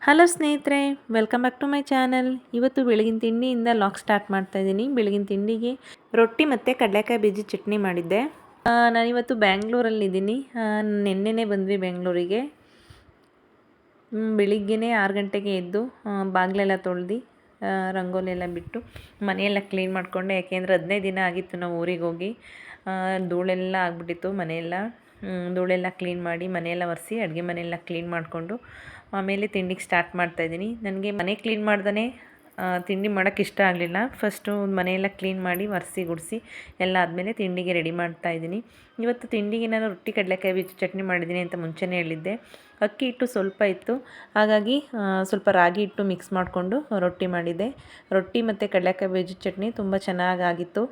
Hello ಸ್ನೇಹಿತರೆ, welcome back to my channel. ಇವತ್ತು ಬೆಳಗಿನ ತಿಂಡಿಯಿಂದ ಲಾಗ್ ಸ್ಟಾರ್ಟ್ ಮಾಡ್ತಾ ಇದ್ದೀನಿ. ಬೆಳಗಿನ ತಿಂಡಿಗೆ ರೊಟ್ಟಿ ಮತ್ತು ಕಡಲೆಕಾಯಿ ಬೀಜ ಚಟ್ನಿ ಮಾಡಿದ್ದೆ. ನಾನಿವತ್ತು ಬ್ಯಾಂಗ್ಳೂರಲ್ಲಿದ್ದೀನಿ. ನಿನ್ನೆನೇ ಬಂದ್ವಿ ಬೆಂಗಳೂರಿಗೆ. ಬೆಳಿಗ್ಗೆನೇ 6 ಗಂಟೆಗೆ ಎದ್ದು ಬಾಗಿಲೆಲ್ಲ ತೊಳೆದು ರಂಗೋಲಿ ಎಲ್ಲ ಬಿಟ್ಟು ಮನೆಯೆಲ್ಲ ಕ್ಲೀನ್ ಮಾಡಿಕೊಂಡೆ. ಯಾಕೆಂದರೆ 15 ದಿನ ಆಗಿತ್ತು ನಾವು ಊರಿಗೆ ಹೋಗಿ. ಧೂಳೆಲ್ಲ ಆಗಿಬಿಟ್ಟಿತ್ತು ಮನೆಯೆಲ್ಲ. ಧೂಳೆಲ್ಲ ಕ್ಲೀನ್ ಮಾಡಿ ಮನೆಯೆಲ್ಲ ಒರೆಸಿ ಅಡುಗೆ ಮನೆಯೆಲ್ಲ ಕ್ಲೀನ್ ಮಾಡಿಕೊಂಡು ಆಮೇಲೆ ತಿಂಡಿಗೆ ಸ್ಟಾರ್ಟ್ ಮಾಡ್ತಾಯಿದ್ದೀನಿ. ನನಗೆ ಮನೆ ಕ್ಲೀನ್ ಮಾಡ್ದೇ ತಿಂಡಿ ಮಾಡೋಕ್ಕೆ ಇಷ್ಟ ಆಗಲಿಲ್ಲ. ಫಸ್ಟು ಮನೆಯೆಲ್ಲ ಕ್ಲೀನ್ ಮಾಡಿ ಒರೆಸಿ ಗುಡಿಸಿ ಎಲ್ಲ ಆದಮೇಲೆ ತಿಂಡಿಗೆ ರೆಡಿ ಮಾಡ್ತಾಯಿದ್ದೀನಿ. ಇವತ್ತು ತಿಂಡಿಗೆ ನಾನು ರೊಟ್ಟಿ ಕಡಲೆಕಾಯಿ ಬೀಜ ಚಟ್ನಿ ಮಾಡಿದ್ದೀನಿ ಅಂತ ಮುಂಚೆನೇ ಹೇಳಿದ್ದೆ. ಅಕ್ಕಿ ಹಿಟ್ಟು ಸ್ವಲ್ಪ ಇತ್ತು, ಹಾಗಾಗಿ ಸ್ವಲ್ಪ ರಾಗಿ ಹಿಟ್ಟು ಮಿಕ್ಸ್ ಮಾಡಿಕೊಂಡು ರೊಟ್ಟಿ ಮಾಡಿದ್ದೆ. ರೊಟ್ಟಿ ಮತ್ತು ಕಡಲೆಕಾಯಿ ಬೀಜ ಚಟ್ನಿ ತುಂಬ ಚೆನ್ನಾಗಾಗಿತ್ತು.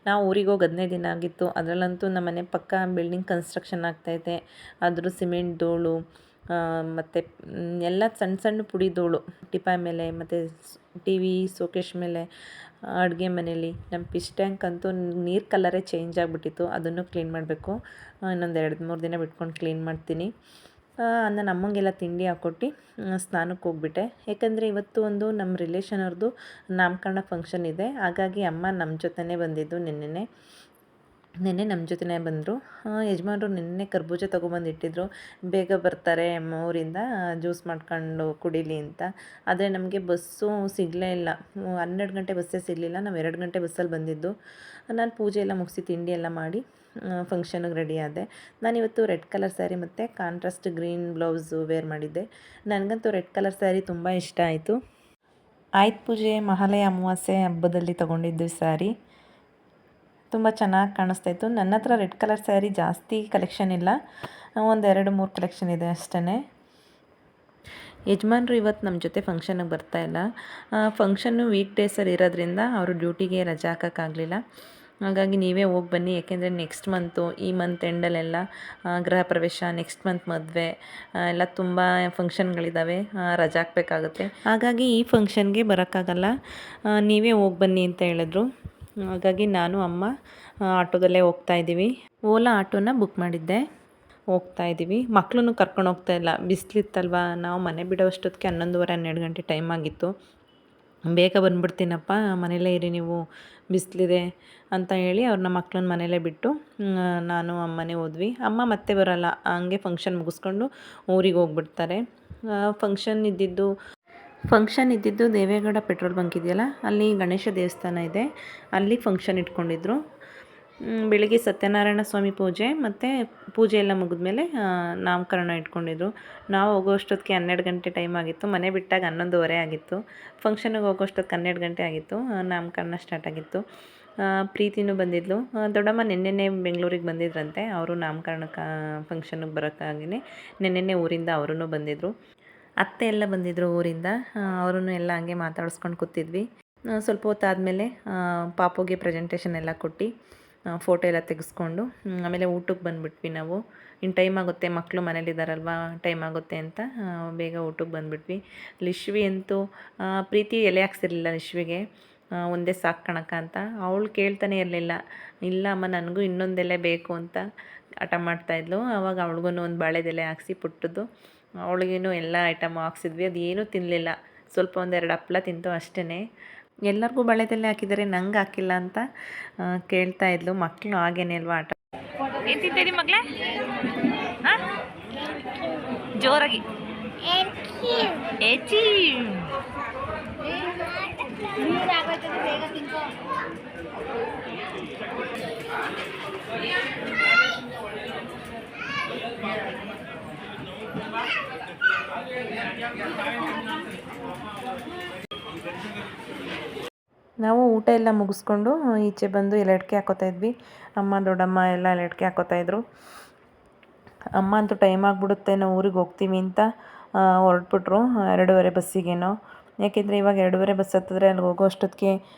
ನಾವು ಊರಿಗೆ ಹೋಗಿ 15 ದಿನ ಆಗಿತ್ತು. ಅದರಲ್ಲಂತೂ ನಮ್ಮ ಮನೆ ಪಕ್ಕ ಬಿಲ್ಡಿಂಗ್ ಕನ್ಸ್ಟ್ರಕ್ಷನ್ ಆಗ್ತೈತೆ. ಅದ್ರ ಸಿಮೆಂಟ್ ಧೂಳು ಮತ್ತು ಎಲ್ಲ ಸಣ್ಣ ಸಣ್ಣ ಪುಡಿ ಧೂಳು ಟಿಪಾಯ್ ಮೇಲೆ ಮತ್ತು ಟಿ.ವಿ ಶೋಕೇಶ್ ಮೇಲೆ, ಅಡುಗೆ ಮನೇಲಿ ನಮ್ಮ ಫಿಶ್ ಟ್ಯಾಂಕ್ ಅಂತೂ ನೀರು ಕಲರೇ ಚೇಂಜ್ ಆಗಿಬಿಟ್ಟಿತ್ತು. ಅದನ್ನು ಕ್ಲೀನ್ ಮಾಡಬೇಕು. ಇನ್ನೊಂದು 2-3 ದಿನ ಬಿಟ್ಕೊಂಡು ಕ್ಲೀನ್ ಮಾಡ್ತೀನಿ. ನನ್ನ ಅಮ್ಮಂಗೆಲ್ಲ ತಿಂಡಿ ಹಾಕ್ಕೊಟ್ಟು ಸ್ನಾನಕ್ಕೆ ಹೋಗ್ಬಿಟ್ಟೆ. ಯಾಕಂದರೆ ಇವತ್ತು ಒಂದು ನಮ್ಮ ರಿಲೇಷನ್ ಅವ್ರದ್ದು ನಾಮಕರಣ ಫಂಕ್ಷನ್ ಇದೆ. ಹಾಗಾಗಿ ಅಮ್ಮ ನಮ್ಮ ಜೊತೆನೇ ಬಂದಿದ್ದು. ನೆನ್ನೆ ನಮ್ಮ ಜೊತೆನೇ ಬಂದರು. ಯಜಮಾನ್ರು ನಿನ್ನೆ ಕರ್ಬೂಜ ತೊಗೊಬಂದಿಟ್ಟಿದ್ರು. ಬೇಗ ಬರ್ತಾರೆ ಊರಿಂದ ಜ್ಯೂಸ್ ಮಾಡ್ಕೊಂಡು ಕುಡೀಲಿ ಅಂತ. ಆದರೆ ನಮಗೆ ಬಸ್ಸು ಸಿಗಲೇ ಇಲ್ಲ. 12 ಗಂಟೆ ಬಸ್ಸೇ ಸಿಗಲಿಲ್ಲ. ನಾವು 2 ಗಂಟೆ ಬಸ್ಸಲ್ಲಿ ಬಂದಿದ್ದು. ನಾನು ಪೂಜೆ ಎಲ್ಲ ಮುಗಿಸಿ ತಿಂಡಿ ಎಲ್ಲ ಮಾಡಿ ಫಂಕ್ಷನ್ಗೆ ರೆಡಿ ಆದೆ. ನಾನಿವತ್ತು ರೆಡ್ ಕಲರ್ ಸ್ಯಾರಿ ಮತ್ತು ಕಾಂಟ್ರಾಸ್ಟ್ ಗ್ರೀನ್ ಬ್ಲೌಸು ವೇರ್ ಮಾಡಿದ್ದೆ. ನನಗಂತೂ ರೆಡ್ ಕಲರ್ ಸ್ಯಾರಿ ತುಂಬ ಇಷ್ಟ ಆಯಿತು. ಆಯುಧ ಪೂಜೆ ಮಹಾಲಯ ಅಮಾವಾಸ್ಯೆ ಹಬ್ಬದಲ್ಲಿ ತೊಗೊಂಡಿದ್ದು ಸ್ಯಾರಿ ತುಂಬ ಚೆನ್ನಾಗಿ ಕಾಣಿಸ್ತಾಯಿತ್ತು. ನನ್ನ ಹತ್ರ ರೆಡ್ ಕಲರ್ ಸ್ಯಾರಿ ಜಾಸ್ತಿ ಕಲೆಕ್ಷನ್ ಇಲ್ಲ, ಒಂದು 2-3 ಕಲೆಕ್ಷನ್ ಇದೆ ಅಷ್ಟೇ. ಯಜಮಾನ್ರು ಇವತ್ತು ನಮ್ಮ ಜೊತೆ ಫಂಕ್ಷನ್ಗೆ ಬರ್ತಾಯಿಲ್ಲ. ಫಂಕ್ಷನ್ನು ವೀಕ್ ಡೇಸಲ್ಲಿ ಇರೋದ್ರಿಂದ ಅವರು ಡ್ಯೂಟಿಗೆ ರಜೆ ಹಾಕೋಕ್ಕಾಗಲಿಲ್ಲ. ಹಾಗಾಗಿ ನೀವೇ ಹೋಗಿ ಬನ್ನಿ. ಯಾಕೆಂದರೆ ನೆಕ್ಸ್ಟ್ ಮಂತು ಈ ಮಂತ್ ಎಂಡಲ್ಲೆಲ್ಲ ಗೃಹ ಪ್ರವೇಶ, ನೆಕ್ಸ್ಟ್ ಮಂತ್ ಮದುವೆ ಎಲ್ಲ ತುಂಬ ಫಂಕ್ಷನ್ಗಳಿದ್ದಾವೆ, ರಜೆ ಹಾಕಬೇಕಾಗುತ್ತೆ. ಹಾಗಾಗಿ ಈ ಫಂಕ್ಷನ್ಗೆ ಬರೋಕ್ಕಾಗಲ್ಲ, ನೀವೇ ಹೋಗಿ ಬನ್ನಿ ಅಂತ ಹೇಳಿದ್ರು. ಹಾಗಾಗಿ ನಾನು ಅಮ್ಮ ಆಟೋದಲ್ಲೇ ಹೋಗ್ತಾಯಿದ್ದೀವಿ. ಓಲಾ ಆಟೋನ ಬುಕ್ ಮಾಡಿದ್ದೆ. ಹೋಗ್ತಾಯಿದ್ದೀವಿ. ಮಕ್ಕಳನ್ನು ಕರ್ಕೊಂಡು ಹೋಗ್ತಾಯಿಲ್ಲ, ಬಿಸಿಲಿತ್ತಲ್ವ. ನಾವು ಮನೆ ಬಿಡೋಷ್ಟೊತ್ತಿಗೆ 11:30-12 ಗಂಟೆ ಟೈಮ್ ಆಗಿತ್ತು. ಬೇಗ ಬಂದುಬಿಡ್ತೀನಪ್ಪ, ಮನೇಲೇ ಇರಿ ನೀವು, ಬಿಸಿಲಿದೆ ಅಂತ ಹೇಳಿ ಅವ್ರನ್ನ ಮಕ್ಕಳನ್ನ ಮನೇಲೇ ಬಿಟ್ಟು ನಾನು ಅಮ್ಮನೇ ಹೋದ್ವಿ. ಅಮ್ಮ ಮತ್ತೆ ಬರೋಲ್ಲ, ಹಂಗೆ ಫಂಕ್ಷನ್ ಮುಗಿಸ್ಕೊಂಡು ಊರಿಗೆ ಹೋಗ್ಬಿಡ್ತಾರೆ. ಫಂಕ್ಷನ್ ಇದ್ದಿದ್ದು ದೇವೇಗೌಡ ಪೆಟ್ರೋಲ್ ಬಂಕ್ ಇದೆಯಲ್ಲ, ಅಲ್ಲಿ ಗಣೇಶ ದೇವಸ್ಥಾನ ಇದೆ, ಅಲ್ಲಿ ಫಂಕ್ಷನ್ ಇಟ್ಕೊಂಡಿದ್ರು. ಬೆಳಿಗ್ಗೆ ಸತ್ಯನಾರಾಯಣ ಸ್ವಾಮಿ ಪೂಜೆ ಮತ್ತು ಪೂಜೆ ಎಲ್ಲ ಮುಗಿದ್ಮೇಲೆ ನಾಮಕರಣ ಇಟ್ಕೊಂಡಿದ್ರು. ನಾವು ಹೋಗೋಷ್ಟೊತ್ತಿಗೆ 12 ಗಂಟೆ ಟೈಮ್ ಆಗಿತ್ತು. ಮನೆ ಬಿಟ್ಟಾಗ 11:30 ಆಗಿತ್ತು. ಫಂಕ್ಷನ್ಗೆ ಹೋಗೋಷ್ಟೊತ್ತಿಗೆ 12 ಗಂಟೆ ಆಗಿತ್ತು. ನಾಮಕರಣ ಸ್ಟಾರ್ಟ್ ಆಗಿತ್ತು. ಪ್ರೀತಿನೂ ಬಂದಿದ್ಲು. ದೊಡ್ಡಮ್ಮ ನೆನ್ನೆನೇ ಬೆಂಗಳೂರಿಗೆ ಬಂದಿದ್ರಂತೆ. ಅವರು ನಾಮಕರಣಕ್ಕೆ ಫಂಕ್ಷನ್ಗೆ ಬರೋಕ್ಕಾಗಿಯೇ ನೆನ್ನೆನೇ ಊರಿಂದ ಅವರೂ ಬಂದಿದ್ದರು. ಅತ್ತೆ ಎಲ್ಲ ಬಂದಿದ್ದರು ಊರಿಂದ. ಅವರೂ ಎಲ್ಲ ಹಂಗೆ ಮಾತಾಡಿಸ್ಕೊಂಡು ಕೂತಿದ್ವಿ. ಸ್ವಲ್ಪ ಹೊತ್ತಾದಮೇಲೆ ಪಾಪುಗೆ ಪ್ರೆಸೆಂಟೇಷನ್ ಎಲ್ಲ ಕೊಟ್ಟು ಫೋಟೋ ಎಲ್ಲ ತೆಗೆಸ್ಕೊಂಡು ಆಮೇಲೆ ಊಟಕ್ಕೆ ಬಂದುಬಿಟ್ವಿ ನಾವು. ಇನ್ನು ಟೈಮ್ ಆಗುತ್ತೆ, ಮಕ್ಕಳು ಮನೇಲಿದ್ದಾರಲ್ವ, ಟೈಮ್ ಆಗುತ್ತೆ ಅಂತ ಬೇಗ ಊಟಕ್ಕೆ ಬಂದುಬಿಟ್ವಿ. ಲಿಶ್ವಿ ಅಂತೂ ಪ್ರೀತಿ ಎಲೆ ಹಾಕ್ಸಿರ್ಲಿಲ್ಲ ಲಿಶ್ವಿಗೆ, ಒಂದೇ ಸಾಕು ಕಣಕ್ಕ ಅಂತ. ಅವಳು ಕೇಳ್ತಾನೆ ಇರಲಿಲ್ಲ. ಇಲ್ಲ ಅಮ್ಮ ನನಗೂ ಇನ್ನೊಂದು ಎಲೆ ಬೇಕು ಅಂತ ಹಠ ಮಾಡ್ತಾಯಿದ್ಲು. ಆವಾಗ ಅವಳಿಗೂ ಒಂದು ಬಾಳೆದೆಲೆ ಹಾಕ್ಸಿ ಪುಟ್ಟದ್ದು, ಅವಳಿಗೇನು ಎಲ್ಲ ಐಟಮು ಹಾಕ್ಸಿದ್ವಿ. ಅದು ಏನೂ ತಿನ್ನಲಿಲ್ಲ, ಸ್ವಲ್ಪ 1-2 ಹಪ್ಪಳ ತಿಂತು ಅಷ್ಟೇ. ಎಲ್ಲರಿಗೂ ಬಾಳೆದೆಲೆ ಹಾಕಿದ್ದಾರೆ, ನಂಗೆ ಹಾಕಿಲ್ಲ ಅಂತ ಕೇಳ್ತಾ ಇದ್ಲು. ಮಕ್ಕಳು ಹಾಗೇನೆ ಅಲ್ವಾ ಆಟ. ಏನು ತಿಂತೀರಿ ಮಗಳೇ? ಜೋರಾಗಿ ನಾವು ಊಟ ಎಲ್ಲ ಮುಗಿಸ್ಕೊಂಡು ಈಚೆ ಬಂದು ಎಲೆಡ್ಕೆ ಹಾಕೋತಾ ಇದ್ವಿ. ಅಮ್ಮ ದೊಡ್ಡಮ್ಮ ಎಲ್ಲ ಎಲೆಡ್ಕೆ ಹಾಕೋತಾಯಿದ್ರು. ಅಮ್ಮ ಅಂತೂ ಟೈಮ್ ಆಗಿಬಿಡುತ್ತೆ, ನಾವು ಊರಿಗೆ ಹೋಗ್ತೀವಿ ಅಂತ ಹೊರಟ್ಬಿಟ್ರು 2:30 ಬಸ್ಸಿಗೇನೋ. ಯಾಕೆಂದರೆ ಇವಾಗ 2:30 ಬಸ್ ಹತ್ತಿದ್ರೆ ಅಲ್ಲಿ ಹೋಗೋ ಅಷ್ಟೊತ್ತಿಗೆ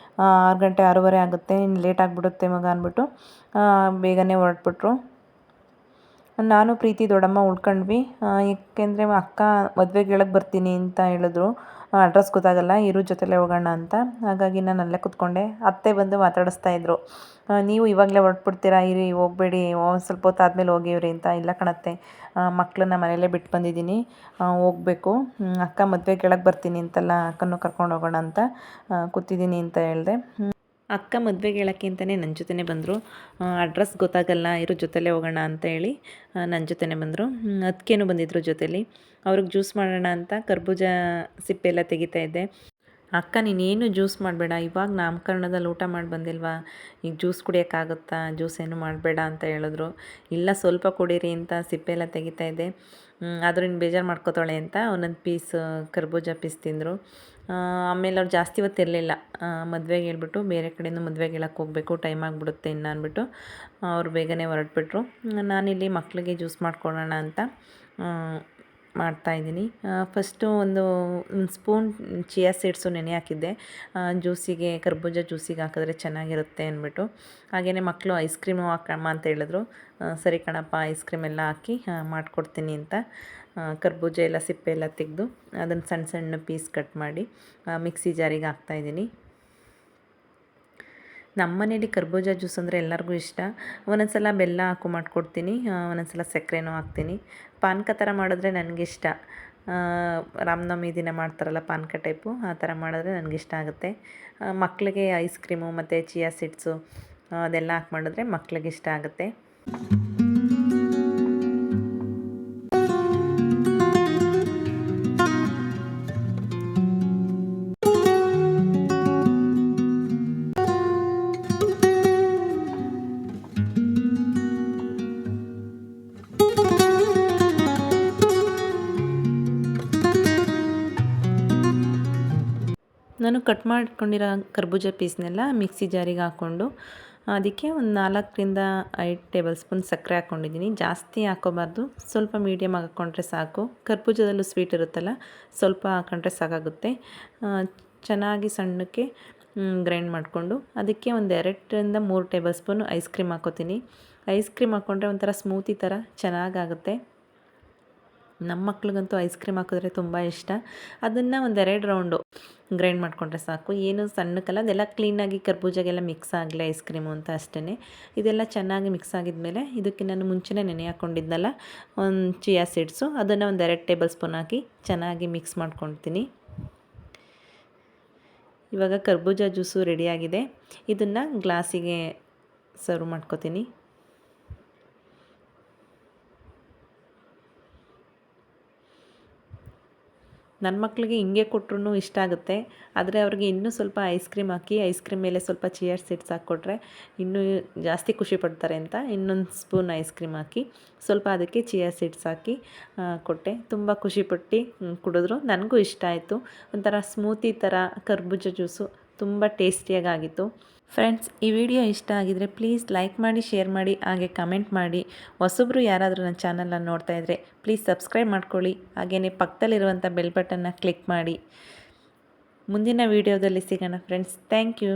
6 ಗಂಟೆ 6:30 ಆಗುತ್ತೆ. ಇನ್ನು ಲೇಟ್ ಆಗಿಬಿಡುತ್ತೆ ಮಗ ಅಂದ್ಬಿಟ್ಟು ಬೇಗನೆ ಹೊರಟ್ಬಿಟ್ರು. ನಾನು ಪ್ರೀತಿ ದೊಡ್ಡಮ್ಮ ಉಳ್ಕೊಂಡ್ವಿ. ಏಕೆಂದರೆ ಅಕ್ಕ ಮದುವೆಗೆ ಹೇಳಕ್ಕೆ ಬರ್ತೀನಿ ಅಂತ ಹೇಳಿದ್ರು. ಅಡ್ರೆಸ್ ಗೊತ್ತಾಗಲ್ಲ, ಇರೋ ಜೊತೆಲೇ ಹೋಗೋಣ ಅಂತ. ಹಾಗಾಗಿ ನಾನು ಅಲ್ಲೇ ಕೂತ್ಕೊಂಡೆ. ಅತ್ತೆ ಬಂದು ಮಾತಾಡಿಸ್ತಾ ಇದ್ರು, ನೀವು ಇವಾಗಲೇ ಹೊರಟ್ಬಿಡ್ತೀರಾ, ಇರಿ ಹೋಗಬೇಡಿ, ಸ್ವಲ್ಪ ಹೊತ್ತು ಆದಮೇಲೆ ಹೋಗಿ ಇವ್ರಿ ಅಂತ. ಇಲ್ಲ ಕಣತ್ತೆ, ಮಕ್ಕಳನ್ನ ಮನೆಯಲ್ಲೇ ಬಿಟ್ಟು ಬಂದಿದ್ದೀನಿ, ಹೋಗಬೇಕು. ಅಕ್ಕ ಮದುವೆ ಕೆಳಗೆ ಬರ್ತೀನಿ ಅಂತಲ್ಲ, ಅಕ್ಕನೂ ಕರ್ಕೊಂಡು ಹೋಗೋಣ ಅಂತ ಕೂತಿದ್ದೀನಿ ಅಂತ ಹೇಳಿದೆ. ಅಕ್ಕ ಮದುವೆಗೆ ಹೇಳೋಕ್ಕೆ ಅಂತಲೇ ನನ್ನ ಜೊತೆನೇ ಬಂದರು. ಅಡ್ರೆಸ್ ಗೊತ್ತಾಗಲ್ಲ, ಇರೋ ಜೊತೆಲೇ ಹೋಗೋಣ ಅಂತ ಹೇಳಿ ನನ್ನ ಜೊತೆನೇ ಬಂದರು. ಅದಕ್ಕೇನು ಬಂದಿದ್ದರು ಜೊತೇಲಿ. ಅವ್ರಿಗೆ ಜ್ಯೂಸ್ ಮಾಡೋಣ ಅಂತ ಕರ್ಬೂಜ ಸಿಪ್ಪೆ ಎಲ್ಲ ತೆಗಿತಾ ಇದ್ದೆ. ಅಕ್ಕ ನೀನೇನು ಜ್ಯೂಸ್ ಮಾಡಬೇಡ, ಇವಾಗ ನಾಮಕರಣದಲ್ಲಿ ಊಟ ಮಾಡಿ ಬಂದಿಲ್ವಾ, ಈಗ ಜ್ಯೂಸ್ ಕುಡಿಯೋಕ್ಕಾಗುತ್ತಾ, ಜ್ಯೂಸ್ ಏನು ಮಾಡಬೇಡ ಅಂತ ಹೇಳಿದ್ರು. ಇಲ್ಲ ಸ್ವಲ್ಪ ಕುಡೀರಿ ಅಂತ ಸಿಪ್ಪೆ ಎಲ್ಲ ತೆಗಿತಾ ಇದ್ದೆ. ಆದರೂ ಇನ್ನು ಬೇಜಾರು ಮಾಡ್ಕೋತಾಳೆ ಅಂತ ಒಂದೊಂದು ಪೀಸ್ ಕರ್ಬೂಜ ಪೀಸ್ ತಿಂದರು. ಆಮೇಲೆ ಅವ್ರು ಜಾಸ್ತಿ ಹೊತ್ತು ಇರಲಿಲ್ಲ, ಮದುವೆಗೆ ಹೇಳ್ಬಿಟ್ಟು ಬೇರೆ ಕಡೆಯಿಂದ ಮದುವೆಗೆ ಹೇಳಕ್ಕೆ ಹೋಗಬೇಕು, ಟೈಮ್ ಆಗಿಬಿಡುತ್ತೆ ಇನ್ನು ಅಂದ್ಬಿಟ್ಟು ಅವ್ರು ಬೇಗನೆ ಹೊರಟ್ಬಿಟ್ರು. ನಾನಿಲ್ಲಿ ಮಕ್ಕಳಿಗೆ ಜ್ಯೂಸ್ ಮಾಡ್ಕೊಡೋಣ ಅಂತ ಮಾಡ್ತಾಯಿದ್ದೀನಿ. ಫಸ್ಟು ಒಂದು ಸ್ಪೂನ್ ಚಿಯಾ ಸೀಡ್ಸು ನೆನೆ ಹಾಕಿದ್ದೆ, ಜ್ಯೂಸಿಗೆ ಕರ್ಬೂಜ ಜ್ಯೂಸಿಗೆ ಹಾಕಿದ್ರೆ ಚೆನ್ನಾಗಿರುತ್ತೆ ಅಂದ್ಬಿಟ್ಟು. ಹಾಗೆಯೇ ಮಕ್ಕಳು ಐಸ್ ಕ್ರೀಮು ಹಾಕಮ್ಮ ಅಂತ ಹೇಳಿದ್ರು. ಸರಿ ಕಣಪ್ಪ, ಐಸ್ ಕ್ರೀಮ್ ಎಲ್ಲ ಹಾಕಿ ಮಾಡಿಕೊಡ್ತೀನಿ ಅಂತ ಕರ್ಬೂಜ ಎಲ್ಲ ಸಿಪ್ಪೆ ಎಲ್ಲ ತೆಗೆದು ಅದನ್ನು ಸಣ್ಣ ಸಣ್ಣ ಪೀಸ್ ಕಟ್ ಮಾಡಿ ಮಿಕ್ಸಿ ಜಾರಿಗೆ ಹಾಕ್ತಾಯಿದ್ದೀನಿ. ನಮ್ಮ ಮನೇಲಿ ಕರ್ಬೂಜ ಜ್ಯೂಸ್ ಅಂದರೆ ಎಲ್ಲರಿಗೂ ಇಷ್ಟ. ಒಂದೊಂದು ಸಲ ಬೆಲ್ಲ ಹಾಕು ಮಾಡಿಕೊಡ್ತೀನಿ, ಒಂದೊಂದು ಸಲ ಸಕ್ಕರೆನೂ ಹಾಕ್ತೀನಿ. ಪಾನಕ ಥರ ಮಾಡಿದ್ರೆ ನನಗಿಷ್ಟ. ರಾಮನವಮಿ ದಿನ ಮಾಡ್ತಾರಲ್ಲ ಪಾನಕ ಟೈಪು, ಆ ಥರ ಮಾಡಿದ್ರೆ ನನಗಿಷ್ಟ ಆಗುತ್ತೆ. ಮಕ್ಕಳಿಗೆ ಐಸ್ ಕ್ರೀಮು ಮತ್ತು ಚಿಯಾ ಸೀಡ್ಸು ಅದೆಲ್ಲ ಹಾಕಿ ಮಾಡಿದ್ರೆ ಮಕ್ಳಿಗೆ ಇಷ್ಟ ಆಗುತ್ತೆ. ನಾನು ಕಟ್ ಮಾಡ್ಕೊಂಡಿರೋ ಕರ್ಬೂಜ ಪೀಸ್ನೆಲ್ಲ ಮಿಕ್ಸಿ ಜಾರಿಗೆ ಹಾಕ್ಕೊಂಡು ಅದಕ್ಕೆ ಒಂದು 4ರಿಂದ 5 ಟೇಬಲ್ ಸ್ಪೂನ್ ಸಕ್ಕರೆ ಹಾಕ್ಕೊಂಡಿದ್ದೀನಿ. ಜಾಸ್ತಿ ಹಾಕ್ಕೋಬಾರ್ದು, ಸ್ವಲ್ಪ ಮೀಡಿಯಮ್ ಹಾಕ್ಕೊಂಡ್ರೆ ಸಾಕು. ಕರ್ಬೂಜದಲ್ಲೂ ಸ್ವೀಟ್ ಇರುತ್ತಲ್ಲ, ಸ್ವಲ್ಪ ಹಾಕೊಂಡ್ರೆ ಸಾಕಾಗುತ್ತೆ. ಚೆನ್ನಾಗಿ ಸಣ್ಣಕ್ಕೆ ಗ್ರೈಂಡ್ ಮಾಡಿಕೊಂಡು ಅದಕ್ಕೆ ಒಂದು 2ರಿಂದ 3 ಟೇಬಲ್ ಸ್ಪೂನ್ ಐಸ್ ಕ್ರೀಮ್ ಹಾಕ್ಕೋತೀನಿ. ಐಸ್ ಕ್ರೀಮ್ ಹಾಕ್ಕೊಂಡ್ರೆ ಒಂಥರ ಸ್ಮೂತಿ ಥರ ಚೆನ್ನಾಗಾಗುತ್ತೆ. ನಮ್ಮ ಮಕ್ಳಿಗಂತೂ ಐಸ್ ಕ್ರೀಮ್ ಹಾಕಿದ್ರೆ ತುಂಬ ಇಷ್ಟ. ಅದನ್ನು ಒಂದು 2 ರೌಂಡು ಗ್ರೈಂಡ್ ಮಾಡಿಕೊಂಡ್ರೆ ಸಾಕು, ಏನು ಸಣ್ಣಕ್ಕಲ್ಲ. ಅದೆಲ್ಲ ಕ್ಲೀನಾಗಿ ಕರ್ಬೂಜಾಗೆಲ್ಲ ಮಿಕ್ಸ್ ಆಗಲಿ ಐಸ್ ಕ್ರೀಮು ಅಂತ ಅಷ್ಟೇ. ಇದೆಲ್ಲ ಚೆನ್ನಾಗಿ ಮಿಕ್ಸ್ ಆಗಿದ್ಮೇಲೆ ಇದಕ್ಕೆ ನಾನು ಮುಂಚೆನೇ ನೆನೆ ಹಾಕ್ಕೊಂಡಿದ್ನಲ್ಲ ಒಂದು ಚಿಯಾ ಸೀಡ್ಸು, ಅದನ್ನು ಒಂದು 2 ಟೇಬಲ್ ಸ್ಪೂನ್ ಹಾಕಿ ಚೆನ್ನಾಗಿ ಮಿಕ್ಸ್ ಮಾಡ್ಕೊಳ್ತೀನಿ. ಇವಾಗ ಕರ್ಬೂಜ ಜ್ಯೂಸು ರೆಡಿಯಾಗಿದೆ. ಇದನ್ನು ಗ್ಲಾಸಿಗೆ ಸರ್ವ್ ಮಾಡ್ಕೊತೀನಿ. ನನ್ನ ಮಕ್ಕಳಿಗೆ ಹಿಂಗೆ ಕೊಟ್ರೂ ಇಷ್ಟ ಆಗುತ್ತೆ. ಆದರೆ ಅವ್ರಿಗೆ ಇನ್ನೂ ಸ್ವಲ್ಪ ಐಸ್ ಕ್ರೀಮ್ ಹಾಕಿ, ಐಸ್ ಕ್ರೀಮ್ ಮೇಲೆ ಸ್ವಲ್ಪ ಚಿಯಾ ಸೀಡ್ಸ್ ಹಾಕ್ಕೊಟ್ರೆ ಇನ್ನೂ ಜಾಸ್ತಿ ಖುಷಿ ಪಡ್ತಾರೆ ಅಂತ ಇನ್ನೊಂದು ಸ್ಪೂನ್ ಐಸ್ ಕ್ರೀಮ್ ಹಾಕಿ ಸ್ವಲ್ಪ ಅದಕ್ಕೆ ಚಿಯಾ ಸೀಡ್ಸ್ ಹಾಕಿ ಕೊಟ್ಟೆ. ತುಂಬ ಖುಷಿಪಟ್ಟು ಕುಡಿದ್ರು. ನನಗೂ ಇಷ್ಟ ಆಯಿತು. ಒಂಥರ ಸ್ಮೂತಿ ಥರ ಕರ್ಬೂಜ ಜ್ಯೂಸು ತುಂಬ ಟೇಸ್ಟಿಯಾಗಿತ್ತು. ಫ್ರೆಂಡ್ಸ್, ಈ ವಿಡಿಯೋ ಇಷ್ಟ ಆಗಿದರೆ ಪ್ಲೀಸ್ ಲೈಕ್ ಮಾಡಿ, ಶೇರ್ ಮಾಡಿ, ಹಾಗೆ ಕಮೆಂಟ್ ಮಾಡಿ. ಹೊಸಬ್ರು ಯಾರಾದರೂ ನನ್ನ ಚಾನಲನ್ನು ನೋಡ್ತಾ ಇದ್ದರೆ ಪ್ಲೀಸ್ ಸಬ್ಸ್ಕ್ರೈಬ್ ಮಾಡ್ಕೊಳ್ಳಿ. ಹಾಗೆಯೇ ಪಕ್ಕದಲ್ಲಿರುವಂಥ ಬೆಲ್ ಬಟನ್ನ ಕ್ಲಿಕ್ ಮಾಡಿ. ಮುಂದಿನ ವಿಡಿಯೋದಲ್ಲಿ ಸಿಗೋಣ ಫ್ರೆಂಡ್ಸ್. Thank you.